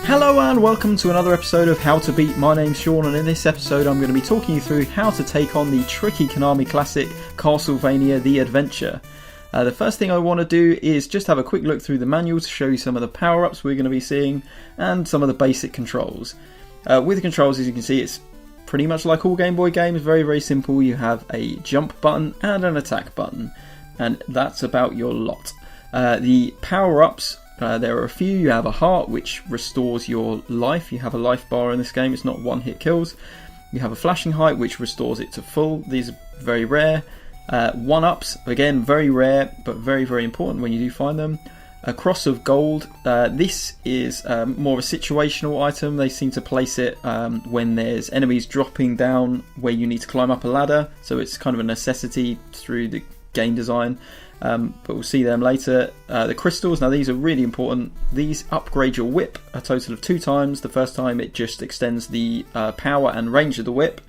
Hello and welcome to another episode of How to Beat. My name's Sean, and in this episode I'm going to be talking you through how to take on the tricky Konami classic Castlevania The Adventure. The first thing I want to do is just have a quick look through the manual to show you some of the power-ups we're going to be seeing and some of the basic controls. With the controls, as you can see, it's pretty much like all Game Boy games, very simple. You have a jump button and an attack button, and that's about your lot. The power-ups, there are a few. You have a heart, which restores your life. You have a life bar in this game. It's not one-hit kills. You have a flashing height, which restores it to full. These are very rare. One-ups, again, very rare, but very important when you do find them. A cross of gold. This is more of a situational item. They seem to place it when there's enemies dropping down where you need to climb up a ladder. So it's kind of a necessity through the game design. But we'll see them later. The crystals, now these are really important. These upgrade your whip a total of 2 times. The first time it just extends the power and range of the whip.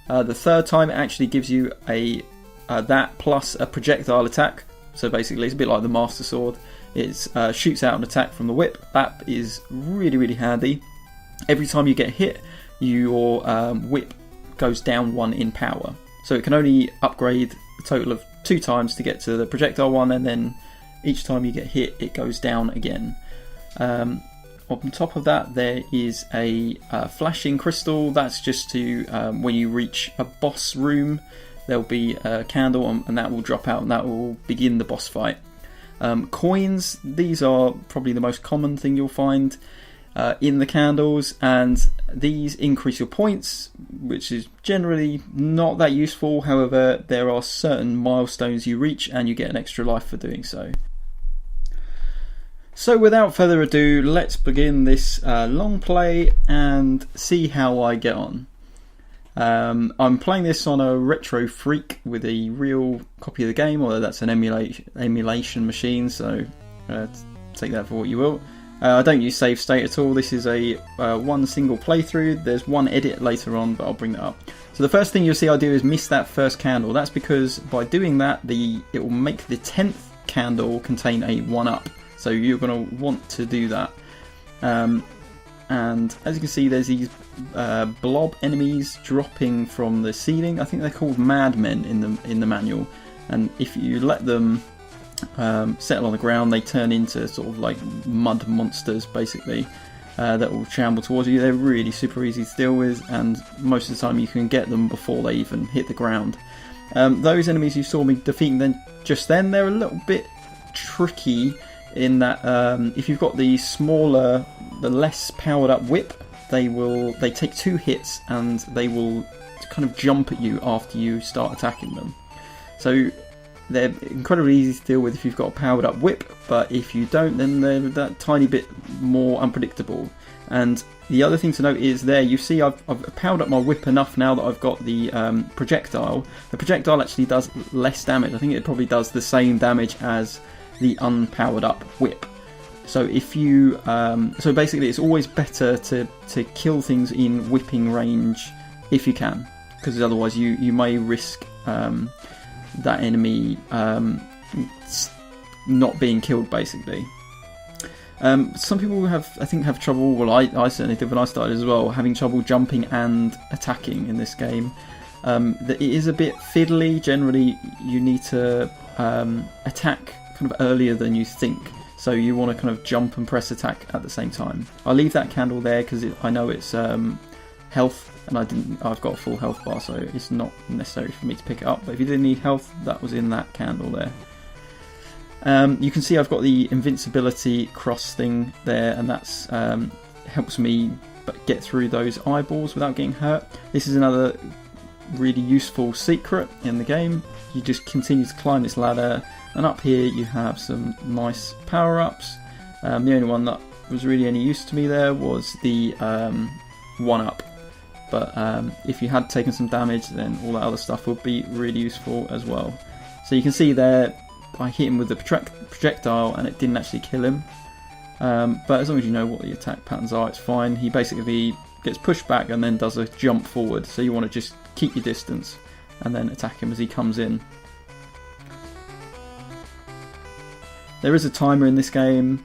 The third time it actually gives you a that plus a projectile attack. So basically it's a bit like the Master Sword. It shoots out an attack from the whip. That is really handy. Every time you get hit, your whip goes down 1 in power. So it can only upgrade a total of 2 times to get to the projectile one, and then each time you get hit it goes down again. On top of that there is a flashing crystal. That's just to when you reach a boss room there'll be a candle and that will drop out and that will begin the boss fight. Coins, these are probably the most common thing you'll find in the candles, and these increase your points, which is generally not that useful. However, there are certain milestones you reach and you get an extra life for doing so. So without further ado, let's begin this long play and see how I get on. I'm playing this on a Retro Freak with a real copy of the game, although that's an emulation machine, so take that for what you will. I don't use save state at all. This is a one single playthrough. There's one edit later on, but I'll bring that up. So the first thing you'll see I do is miss that first candle. That's because by doing that, it will make the 10th candle contain a 1-up. So you're going to want to do that. And as you can see, there's these blob enemies dropping from the ceiling. I think they're called madmen in the manual. And if you let them settle on the ground, they turn into sort of like mud monsters basically that will shamble towards you. They're really super easy to deal with, and most of the time you can get them before they even hit the ground. Those enemies you saw me defeating they're a little bit tricky in that if you've got the less powered up whip, they take 2 hits and they will kind of jump at you after you start attacking them. So they're incredibly easy to deal with if you've got a powered up whip, but if you don't, then they're that tiny bit more unpredictable. And the other thing to note is there, you see I've powered up my whip enough now that I've got the projectile. The projectile actually does less damage. I think it probably does the same damage as the unpowered up whip. So if you, so basically it's always better to kill things in whipping range if you can, because otherwise you may risk that enemy not being killed basically. Some people have trouble, well I certainly did when I started as well, having trouble jumping and attacking in this game. It is a bit fiddly. Generally you need to attack kind of earlier than you think, so you want to kind of jump and press attack at the same time. I'll leave that candle there because I know it's health, and I've got a full health bar, so it's not necessary for me to pick it up. But if you didn't need health, that was in that candle there. You can see I've got the invincibility cross thing there, and that's helps me get through those eyeballs without getting hurt. This is another really useful secret in the game. You just continue to climb this ladder, and up here you have some nice power-ups. The only one that was really any use to me there was the 1-up. But if you had taken some damage, then all that other stuff would be really useful as well. So you can see there, I hit him with the projectile and it didn't actually kill him. But as long as you know what the attack patterns are, it's fine. He basically gets pushed back and then does a jump forward. So you want to just keep your distance and then attack him as he comes in. There is a timer in this game.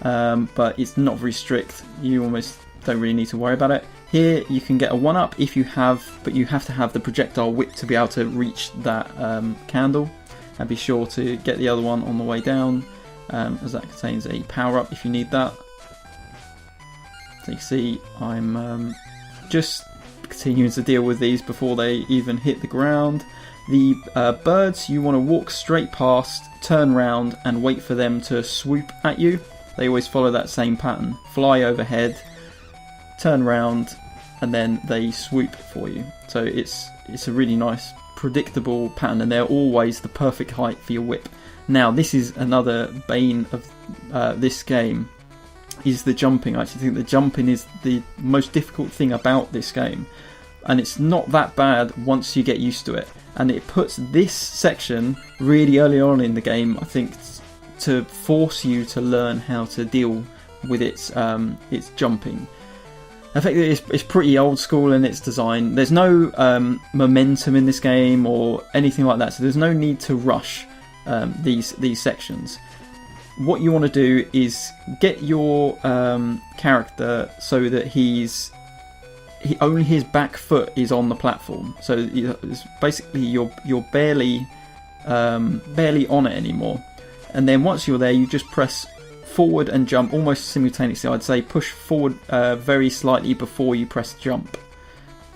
but it's not very strict. You almost don't really need to worry about it. Here you can get a 1-up if you have, but you have to have the projectile whip to be able to reach that candle, and be sure to get the other one on the way down, as that contains a power-up if you need that. So you see I'm just continuing to deal with these before they even hit the ground. The birds, you want to walk straight past, turn round and wait for them to swoop at you. They always follow that same pattern. Fly overhead, turn round, and then they swoop for you. So it's a really nice predictable pattern, and they're always the perfect height for your whip. Now this is another bane of this game, is the jumping. I actually think the jumping is the most difficult thing about this game, and it's not that bad once you get used to it. And it puts this section really early on in the game, I think, to force you to learn how to deal with its jumping. Effectively, it's pretty old school in its design. There's no momentum in this game or anything like that, so there's no need to rush these sections. What you want to do is get your character so that only his back foot is on the platform. So it's basically you're barely on it anymore. And then once you're there, you just press forward and jump almost simultaneously. I'd say push forward very slightly before you press jump.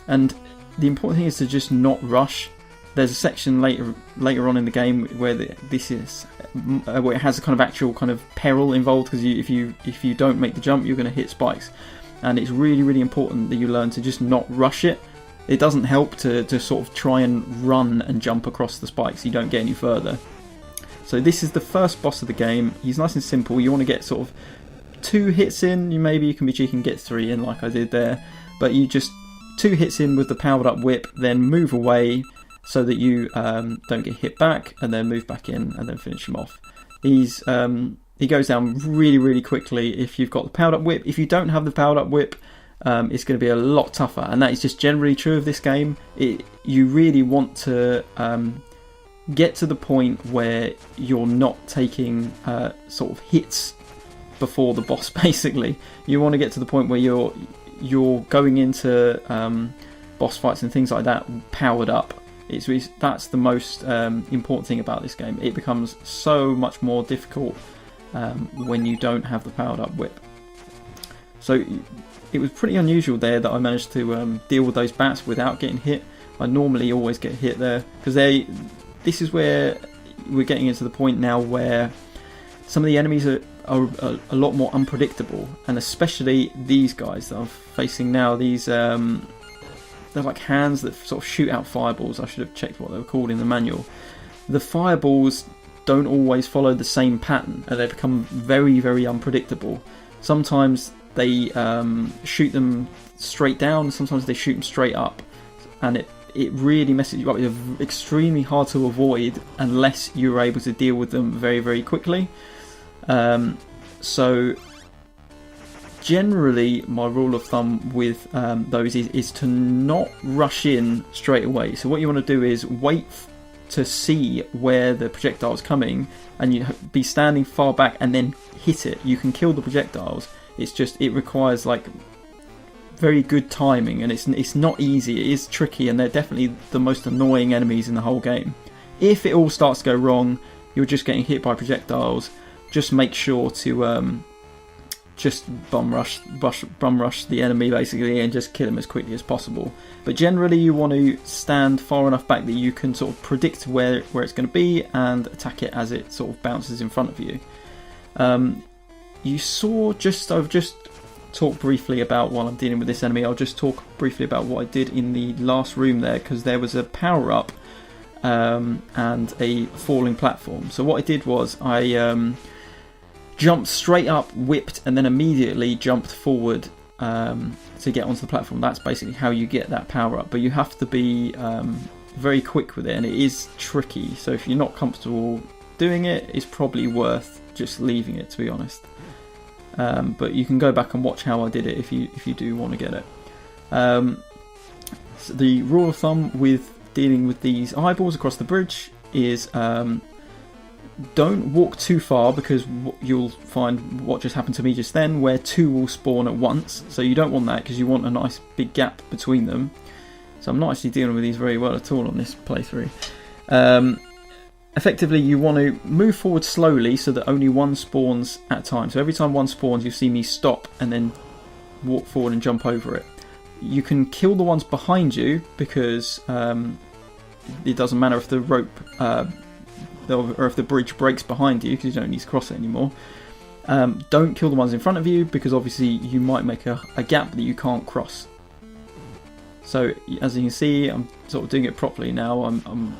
And the important thing is to just not rush. There's a section later on in the game where where it has a kind of actual kind of peril involved, because if you don't make the jump, you're going to hit spikes. And it's really, really important that you learn to just not rush it. It doesn't help to sort of try and run and jump across the spikes. You don't get any further. So this is the first boss of the game. He's nice and simple. You want to get sort of 2 hits in. Maybe you can be cheeky and get 3 in like I did there. But you just 2 hits in with the powered up whip, then move away so that you don't get hit back, and then move back in and then finish him off. He goes down really, really quickly if you've got the powered up whip. If you don't have the powered up whip, it's going to be a lot tougher, and that is just generally true of this game. You really want to get to the point where you're not taking sort of hits before the boss. Basically, you want to get to the point where you're going into boss fights and things like that powered up. That's the most important thing about this game. It becomes so much more difficult when you don't have the powered up whip. So it was pretty unusual there that I managed to deal with those bats without getting hit. I normally always get hit there, because this is where we're getting into the point now where some of the enemies are a lot more unpredictable, and especially these guys that I'm facing now. These they're like hands that sort of shoot out fireballs. I should have checked what they were called in the manual. The fireballs don't always follow the same pattern, and they become very, very unpredictable. Sometimes they shoot them straight down, sometimes they shoot them straight up, and it really messes you up. It's extremely hard to avoid unless you're able to deal with them very, very quickly. So generally my rule of thumb with those is to not rush in straight away. So what you want to do is wait to see where the projectile is coming, and you be standing far back and then hit it. You can kill the projectiles. It's just, it requires like very good timing, and it's not easy. It is tricky, and they're definitely the most annoying enemies in the whole game. If it all starts to go wrong, you're just getting hit by projectiles, just make sure to just bum rush the enemy basically, and just kill him as quickly as possible. But generally you want to stand far enough back that you can sort of predict where it's going to be and attack it as it sort of bounces in front of you. You saw I've just talked briefly about, while I'm dealing with this enemy, I'll just talk briefly about what I did in the last room there, because there was a power up and a falling platform. So what I did was I jumped straight up, whipped, and then immediately jumped forward to get onto the platform. That's basically how you get that power up, but you have to be very quick with it, and it is tricky. So if you're not comfortable doing it, it's probably worth just leaving it, to be honest. But you can go back and watch how I did it if you do want to get it. So the rule of thumb with dealing with these eyeballs across the bridge is don't walk too far, because you'll find what just happened to me just then, where 2 will spawn at once. So you don't want that, because you want a nice big gap between them. So I'm not actually dealing with these very well at all on this playthrough. Effectively, you want to move forward slowly so that only one spawns at a time. So every time one spawns, you see me stop and then walk forward and jump over it. You can kill the ones behind you, because it doesn't matter if the rope or if the bridge breaks behind you, because you don't need to cross it anymore. Don't kill the ones in front of you, because obviously you might make a gap that you can't cross. So as you can see, I'm sort of doing it properly now. I'm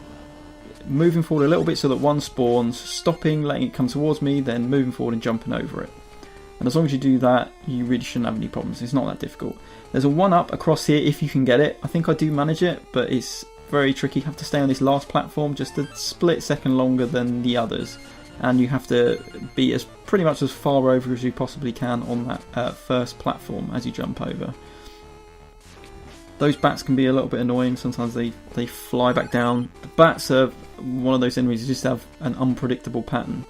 moving forward a little bit so that one spawns, stopping, letting it come towards me, then moving forward and jumping over it. And as long as you do that, you really shouldn't have any problems. It's not that difficult. There's a 1-up across here if you can get it. I think I do manage it, but it's very tricky. You have to stay on this last platform just a split second longer than the others. And you have to be pretty much as far over as you possibly can on that first platform as you jump over. Those bats can be a little bit annoying. Sometimes they fly back down. The bats are one of those enemies that just have an unpredictable pattern.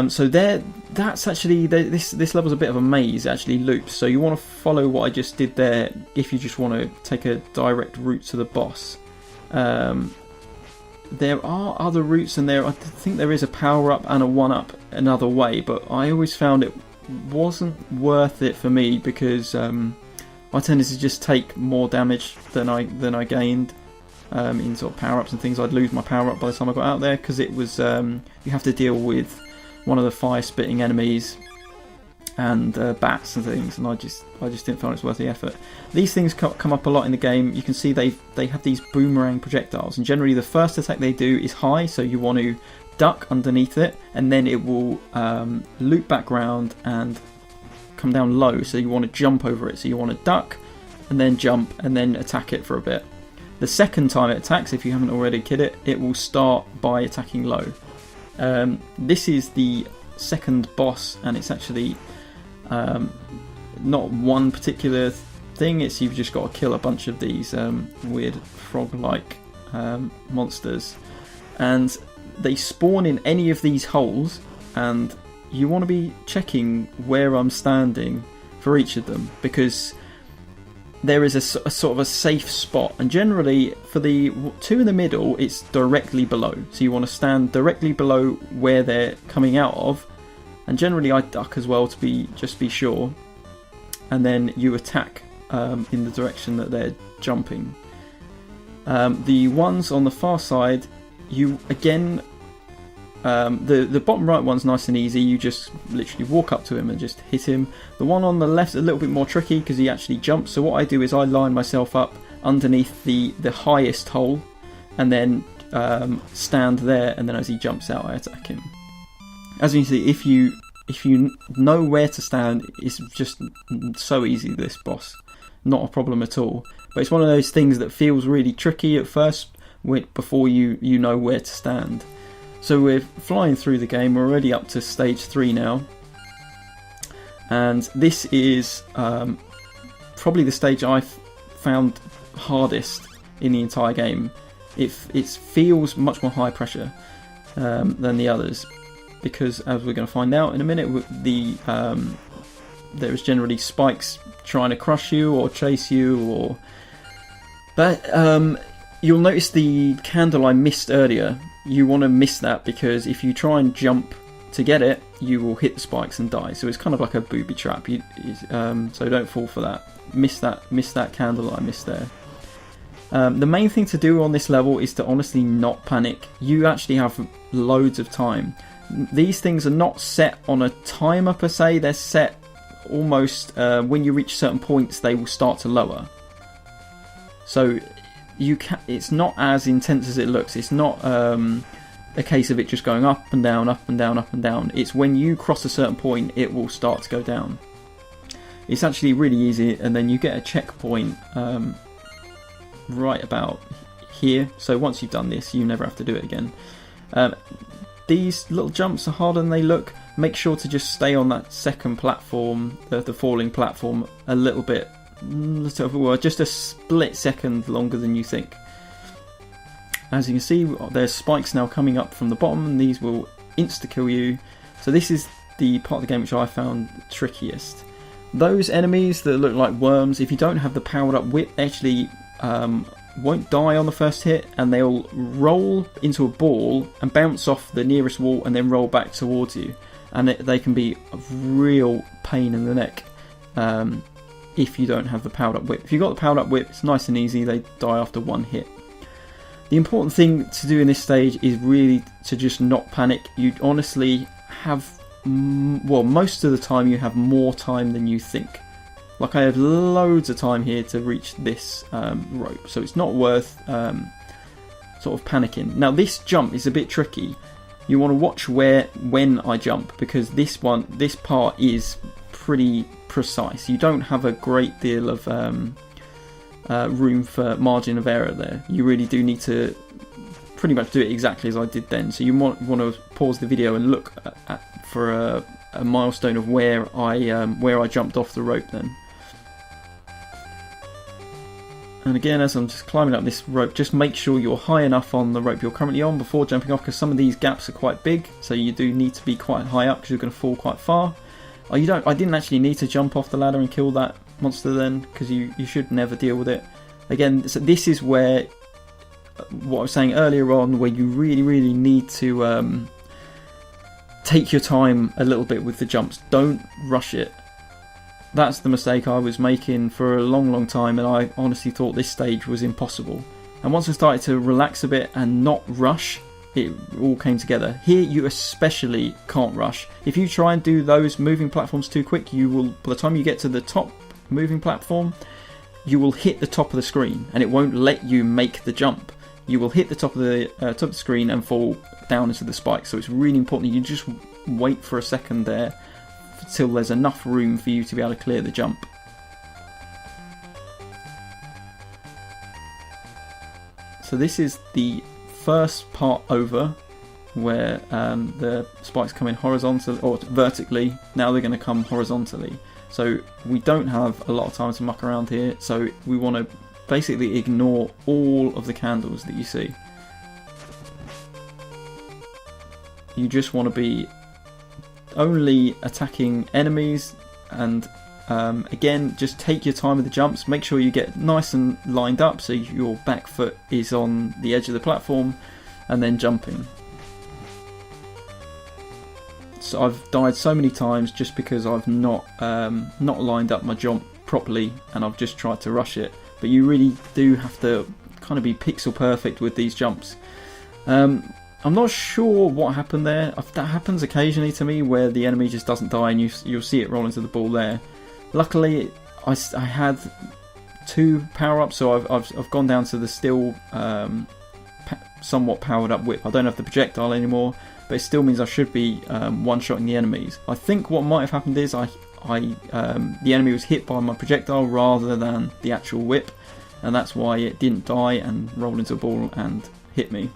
So that's actually, this level's a bit of a maze. It actually loops. So you want to follow what I just did there if you just want to take a direct route to the boss. There are other routes, and I think there is a power-up and a 1-up another way, but I always found it wasn't worth it for me, because I tended to just take more damage than I gained in sort of power-ups and things. I'd lose my power-up by the time I got out there, because it was you have to deal with one of the fire-spitting enemies and bats and things, and I just didn't find it was worth the effort. These things come up a lot in the game. You can see they have these boomerang projectiles, and generally the first attack they do is high, so you want to duck underneath it, and then it will loop back round and come down low, so you want to jump over it. So you want to duck and then jump and then attack it for a bit. The second time it attacks, if you haven't already killed it, it will start by attacking low. This is the second boss, and it's actually not one particular thing. It's you've just got to kill a bunch of these weird frog-like monsters, and they spawn in any of these holes, and you want to be checking where I'm standing for each of them, because there is a sort of a safe spot, and generally for the 2 in the middle it's directly below, so you want to stand directly below where they're coming out of, and generally I duck as well to be sure, and then you attack in the direction that they're jumping. The ones on the far side, you again, the bottom right one's nice and easy. You just literally walk up to him and just hit him. The one on the left is a little bit more tricky because he actually jumps. So what I do is I line myself up underneath the highest hole, and then stand there, and then as he jumps out I attack him. As you can see, if you know where to stand, it's just so easy, this boss. Not a problem at all. But it's one of those things that feels really tricky at first before you know where to stand. So we're flying through the game. We're already up to stage 3 now, and this is probably the stage I've found hardest in the entire game. It feels much more high pressure than the others, because as we're going to find out in a minute, there is generally spikes trying to crush you or chase you, but you'll notice the candle I missed earlier. You want to miss that, because if you try and jump to get it, you will hit the spikes and die. So it's kind of like a booby trap. So don't fall for that. Miss that candle I missed there. The main thing to do on this level is to honestly not panic. You actually have loads of time. These things are not set on a timer per se. They're set almost when you reach certain points, they will start to lower. So it's not as intense as it looks. It's not a case of it just going up and down, up and down, up and down. It's when you cross a certain point, it will start to go down. It's actually really easy, and then you get a checkpoint right about here. So once you've done this, you never have to do it again. These little jumps are harder than they look. Make sure to just stay on that second platform, the falling platform, a little bit. Just a split second longer than you think. As you can see, there's spikes now coming up from the bottom, and these will insta-kill you. So this is the part of the game which I found trickiest. Those enemies that look like worms, if you don't have the powered up whip, they actually won't die on the first hit, and they'll roll into a ball and bounce off the nearest wall and then roll back towards you. And they can be a real pain in the neck if you don't have the powered up whip. If you've got the powered up whip, it's nice and easy, they die after one hit. The important thing to do in this stage is really to just not panic. You honestly have, well, most of the time you have more time than you think. Like, I have loads of time here to reach this rope, so it's not worth sort of panicking. Now this jump is a bit tricky. You want to watch when I jump, because this part is pretty precise. You don't have a great deal of room for margin of error there. You really do need to pretty much do it exactly as I did then. So you want to pause the video and look for a milestone of where I jumped off the rope then. And again, as I'm just climbing up this rope, just make sure you're high enough on the rope you're currently on before jumping off, because some of these gaps are quite big, so you do need to be quite high up because you're going to fall quite far. I didn't actually need to jump off the ladder and kill that monster then, because you should never deal with it. Again, so this is where, what I was saying earlier on, where you really need to take your time a little bit with the jumps. Don't rush it. That's the mistake I was making for a long time, and I honestly thought this stage was impossible. And once I started to relax a bit and not rush, it all came together. Here you especially can't rush. If you try and do those moving platforms too quick, you will, by the time you get to the top moving platform, you will hit the top of the screen and it won't let you make the jump. You will hit the top of the screen and fall down into the spikes. So it's really important you just wait for a second there till there's enough room for you to be able to clear the jump. So this is the first part over, where the spikes come in horizontally or vertically. Now they're going to come horizontally. So we don't have a lot of time to muck around here, so we want to basically ignore all of the candles that you see. You just want to be only attacking enemies, and again, just take your time with the jumps. Make sure you get nice and lined up so your back foot is on the edge of the platform, and then jumping. So I've died so many times just because I've not lined up my jump properly, and I've just tried to rush it. But you really do have to kind of be pixel perfect with these jumps. I'm not sure what happened there. That happens occasionally to me, where the enemy just doesn't die and you'll see it roll into the ball there. Luckily, I had 2 power-ups, so I've gone down to the still somewhat powered up whip. I don't have the projectile anymore, but it still means I should be one-shotting the enemies. I think what might have happened is the enemy was hit by my projectile rather than the actual whip, and that's why it didn't die and roll into a ball and hit me.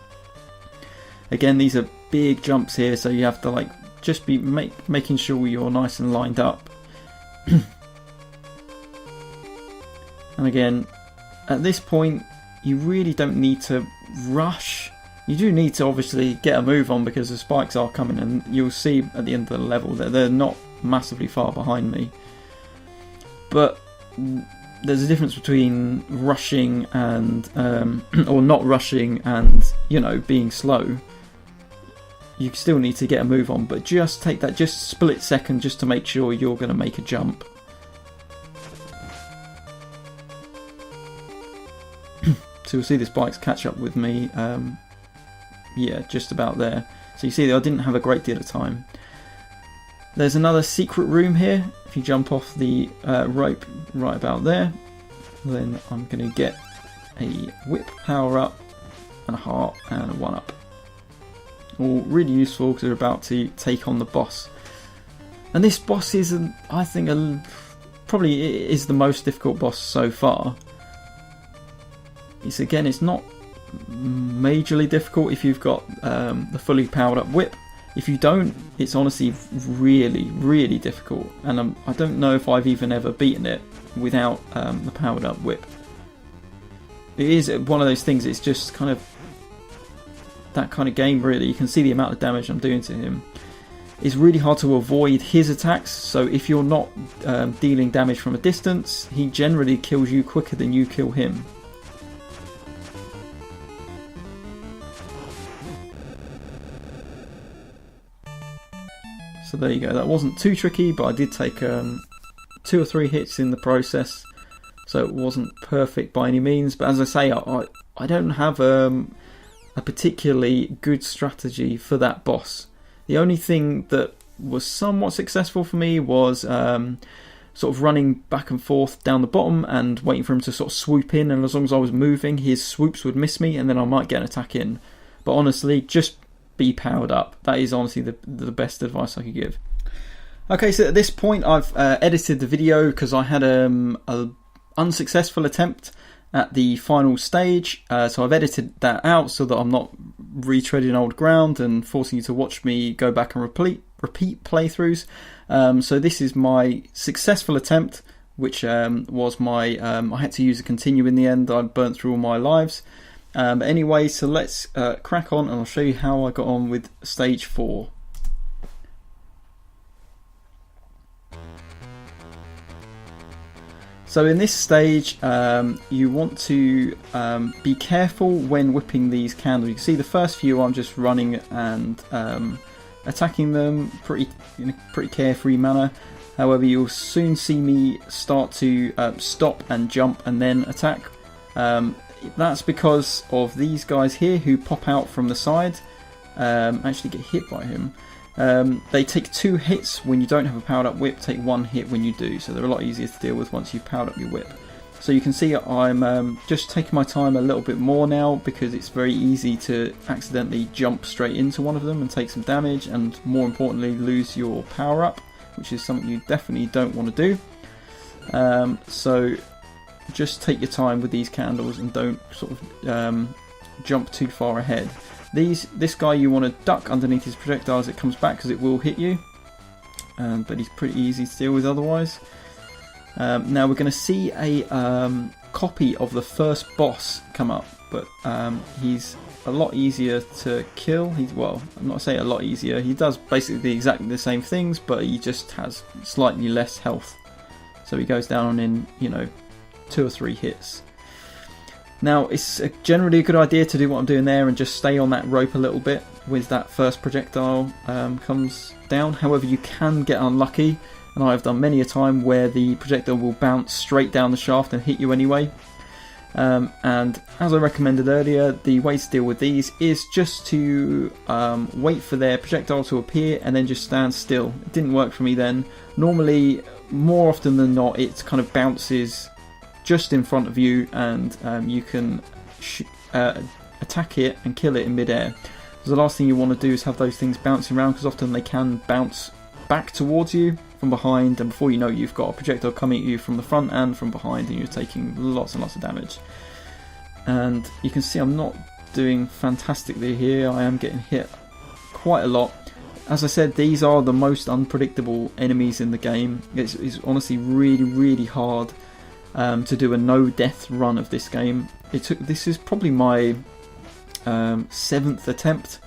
Again, these are big jumps here, so you have to just be making sure you're nice and lined up. And again, at this point, you really don't need to rush. You do need to obviously get a move on, because the spikes are coming, and you'll see at the end of the level that they're not massively far behind me. But there's a difference between rushing and or not rushing and, being slow. You still need to get a move on, but just take that split second just to make sure you're going to make a jump. So you'll see the spikes catch up with me, yeah, just about there. So you see that I didn't have a great deal of time. There's another secret room here. If you jump off the rope right about there, then I'm going to get a whip power up and a heart and a 1-up. All really useful because we're about to take on the boss. And this boss is, I think, probably is the most difficult boss so far. It's not majorly difficult if you've got the fully powered up whip. If you don't, it's honestly really difficult, and I don't know if I've even ever beaten it without the powered up whip. It is one of those things, it's just kind of that kind of game, really. You can see the amount of damage I'm doing to him. It's really hard to avoid his attacks, so if you're not dealing damage from a distance, he generally kills you quicker than you kill him. So there you go, that wasn't too tricky, but I did take 2 or 3 hits in the process, so it wasn't perfect by any means. But as I say, I don't have a particularly good strategy for that boss. The only thing that was somewhat successful for me was sort of running back and forth down the bottom and waiting for him to sort of swoop in, and as long as I was moving, his swoops would miss me and then I might get an attack in. But honestly, just be powered up. That is honestly the best advice I could give. Okay, so at this point I've edited the video because I had an unsuccessful attempt at the final stage, so I've edited that out so that I'm not retreading old ground and forcing you to watch me go back and repeat playthroughs. So this is my successful attempt, which was my I had to use a continue in the end. I burnt through all my lives. But anyway, so let's crack on and I'll show you how I got on with stage 4. So in this stage, you want to be careful when whipping these candles. You can see the first few I'm just running and attacking them in a pretty carefree manner. However, you'll soon see me start to stop and jump and then attack. That's because of these guys here who pop out from the side. Actually get hit by him. They take 2 hits when you don't have a powered up whip, take 1 hit when you do, so they're a lot easier to deal with once you've powered up your whip. So you can see I'm just taking my time a little bit more now because it's very easy to accidentally jump straight into one of them and take some damage, and more importantly lose your power up, which is something you definitely don't want to do. So just take your time with these candles and don't sort of jump too far ahead. This guy, you want to duck underneath his projectile as it comes back because it will hit you, but he's pretty easy to deal with otherwise. Now we're going to see a copy of the first boss come up, but he's a lot easier to kill. Well, I'm not saying a lot easier, he does basically exactly the same things, but he just has slightly less health. So he goes down in, 2 or 3 hits. Now, it's generally a good idea to do what I'm doing there and just stay on that rope a little bit with that first projectile comes down. However, you can get unlucky, and I've done many a time where the projectile will bounce straight down the shaft and hit you anyway. And as I recommended earlier, the way to deal with these is just to wait for their projectile to appear and then just stand still. It didn't work for me then. Normally, more often than not, it kind of bounces just in front of you, and you can attack it and kill it in midair. So the last thing you want to do is have those things bouncing around, because often they can bounce back towards you from behind, and before you know, you've got a projectile coming at you from the front and from behind, and you're taking lots and lots of damage. And you can see I'm not doing fantastically here. I am getting hit quite a lot. As I said, these are the most unpredictable enemies in the game. It's honestly really hard to do a no-death run of this game. This is probably my 7th attempt,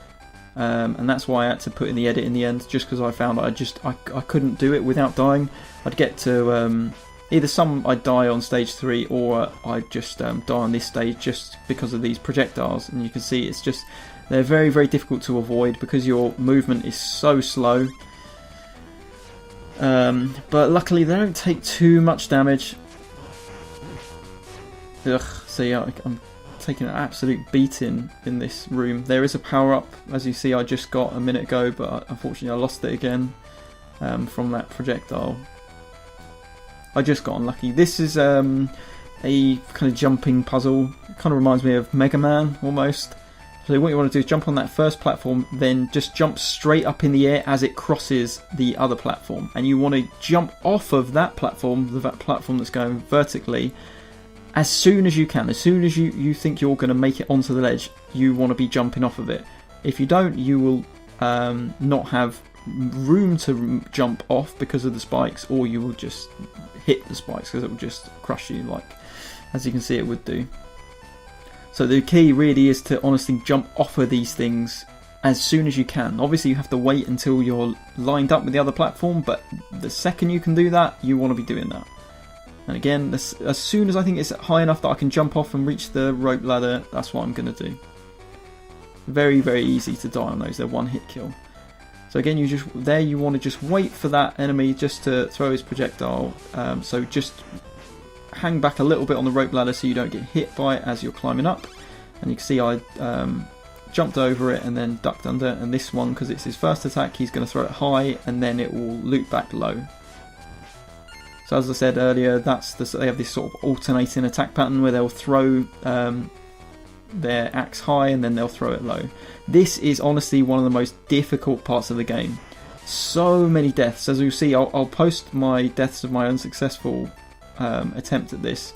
and that's why I had to put in the edit in the end, just because I found I couldn't do it without dying. I'd get to either I'd die on stage 3, or I'd just die on this stage just because of these projectiles. And you can see they're very difficult to avoid because your movement is so slow. But luckily they don't take too much damage. So yeah, I'm taking an absolute beating in this room. There is a power up, as you see, I just got a minute ago, but unfortunately I lost it again from that projectile. I just got unlucky. This is a kind of jumping puzzle. It kind of reminds me of Mega Man almost. So what you want to do is jump on that first platform, then just jump straight up in the air as it crosses the other platform. And you want to jump off of that platform that's going vertically, as soon as you can. As soon as you think you're going to make it onto the ledge, you want to be jumping off of it. If you don't, you will not have room to jump off because of the spikes, or you will just hit the spikes because it will just crush you, like as you can see it would do. So the key really is to honestly jump off of these things as soon as you can. Obviously you have to wait until you're lined up with the other platform, but the second you can do that, you want to be doing that. And again, as soon as I think it's high enough that I can jump off and reach the rope ladder, that's what I'm going to do. Very, very easy to die on those. They're one hit kill. So again, you want to just wait for that enemy just to throw his projectile. So just hang back a little bit on the rope ladder so you don't get hit by it as you're climbing up. And you can see I jumped over it and then ducked under. And this one, because it's his first attack, he's going to throw it high and then it will loop back low. So as I said earlier, they have this sort of alternating attack pattern where they'll throw their axe high and then they'll throw it low. This is honestly one of the most difficult parts of the game. So many deaths. As you'll see, I'll post my deaths of my unsuccessful attempt at this,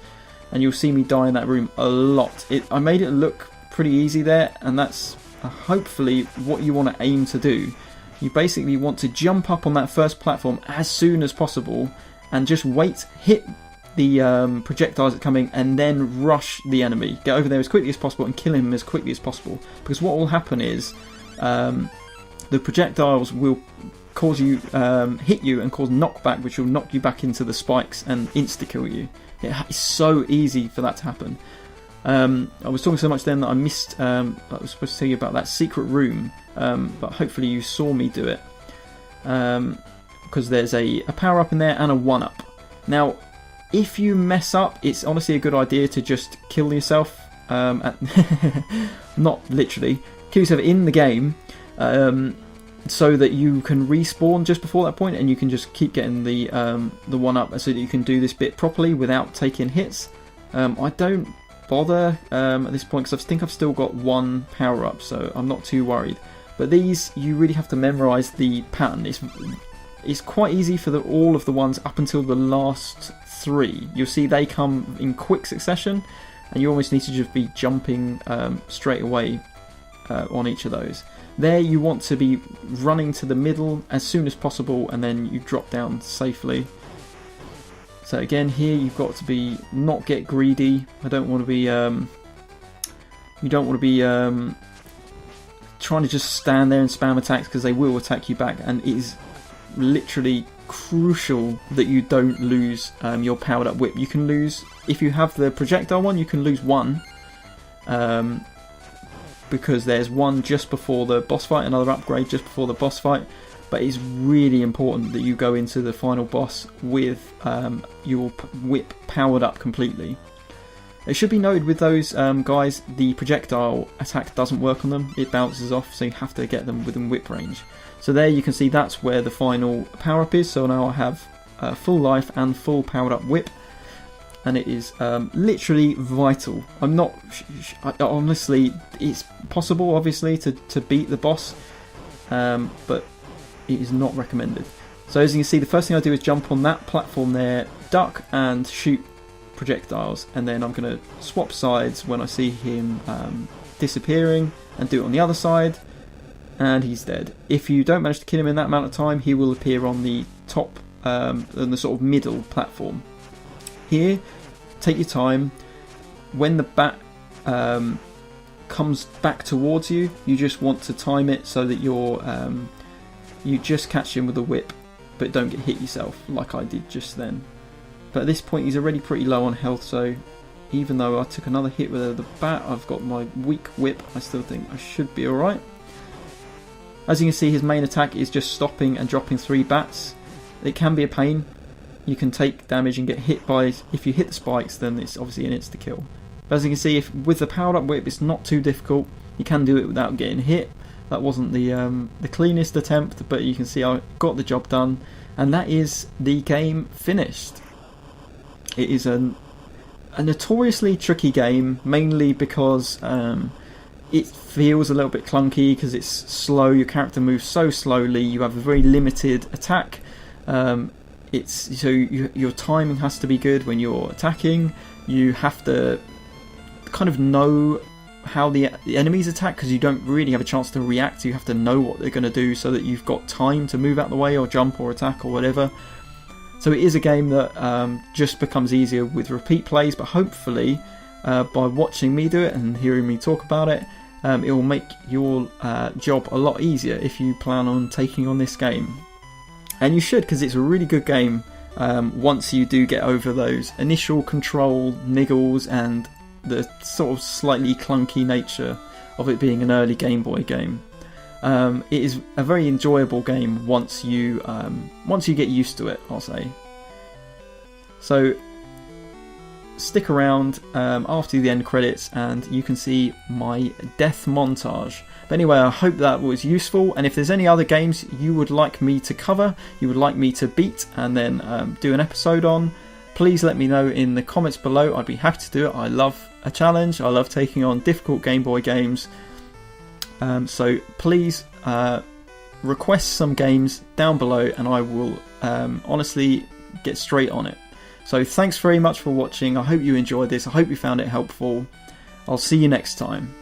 and you'll see me die in that room a lot. I made it look pretty easy there, and that's hopefully what you want to aim to do. You basically want to jump up on that first platform as soon as possible and just wait, hit the projectiles that are coming, and then rush the enemy. Get over there as quickly as possible and kill him as quickly as possible. Because what will happen is the projectiles will cause you hit you and cause knockback, which will knock you back into the spikes and insta kill you. It's so easy for that to happen. I was talking so much then that I missed. I was supposed to tell you about that secret room, but hopefully you saw me do it. Because there's a power up in there and a 1-up. Now, if you mess up, it's honestly a good idea to just kill yourself. Not literally, kill yourself in the game, so that you can respawn just before that point, and you can just keep getting the 1-up, so that you can do this bit properly without taking hits. I don't bother at this point because I think I've still got 1 power up, so I'm not too worried. But these, you really have to memorise the pattern. It's quite easy for all of the ones up until the last 3. You'll see they come in quick succession, and you almost need to just be jumping straight away on each of those. There you want to be running to the middle as soon as possible, and then you drop down safely. So again, here you've got to not get greedy. You don't want to be trying to just stand there and spam attacks, because they will attack you back, and it is literally crucial that you don't lose your powered up whip. You can lose, if you have the projectile one, you can lose 1, because there's one just before the boss fight, another upgrade just before the boss fight. But it's really important that you go into the final boss with your whip powered up completely. It should be noted with those guys, the projectile attack doesn't work on them, it bounces off, so you have to get them within whip range. So there you can see that's where the final power up is. So now I have full life and full powered up whip, and it is literally vital. I'm not honestly, it's possible obviously to beat the boss, but it is not recommended. So as you can see, the first thing I do is jump on that platform there, duck and shoot projectiles, and then I'm going to swap sides when I see him disappearing, and do it on the other side, and he's dead. If you don't manage to kill him in that amount of time, he will appear on the top, on the sort of middle platform. Here, take your time. When the bat comes back towards you, you just want to time it so that you just catch him with a whip, but don't get hit yourself like I did just then. But at this point he's already pretty low on health, so even though I took another hit with the bat, I've got my weak whip, I still think I should be alright. As you can see, his main attack is just stopping and dropping 3 bats. It can be a pain. You can take damage and get hit by, if you hit the spikes, then it's obviously an insta kill. But as you can see, with the powered up whip, it's not too difficult. You can do it without getting hit. That wasn't the cleanest attempt, but you can see I got the job done, and that is the game finished. It is a notoriously tricky game, mainly because it feels a little bit clunky because it's slow. Your character moves so slowly. You have a very limited attack. Your timing has to be good when you're attacking. You have to kind of know how the enemies attack, because you don't really have a chance to react. You have to know what they're going to do so that you've got time to move out the way or jump or attack or whatever. So it is a game that just becomes easier with repeat plays, but hopefully by watching me do it and hearing me talk about it. It will make your job a lot easier if you plan on taking on this game. And you should, because it's a really good game once you do get over those initial control niggles and the sort of slightly clunky nature of it being an early Game Boy game. It is a very enjoyable game once you get used to it, I'll say. So stick around after the end credits and you can see my death montage. But anyway, I hope that was useful, and if there's any other games you would like me to cover, you would like me to beat and then do an episode on, please let me know in the comments below. I'd be happy to do it. I love a challenge. I love taking on difficult Game Boy games. So please request some games down below and I will honestly get straight on it. So thanks very much for watching. I hope you enjoyed this. I hope you found it helpful. I'll see you next time.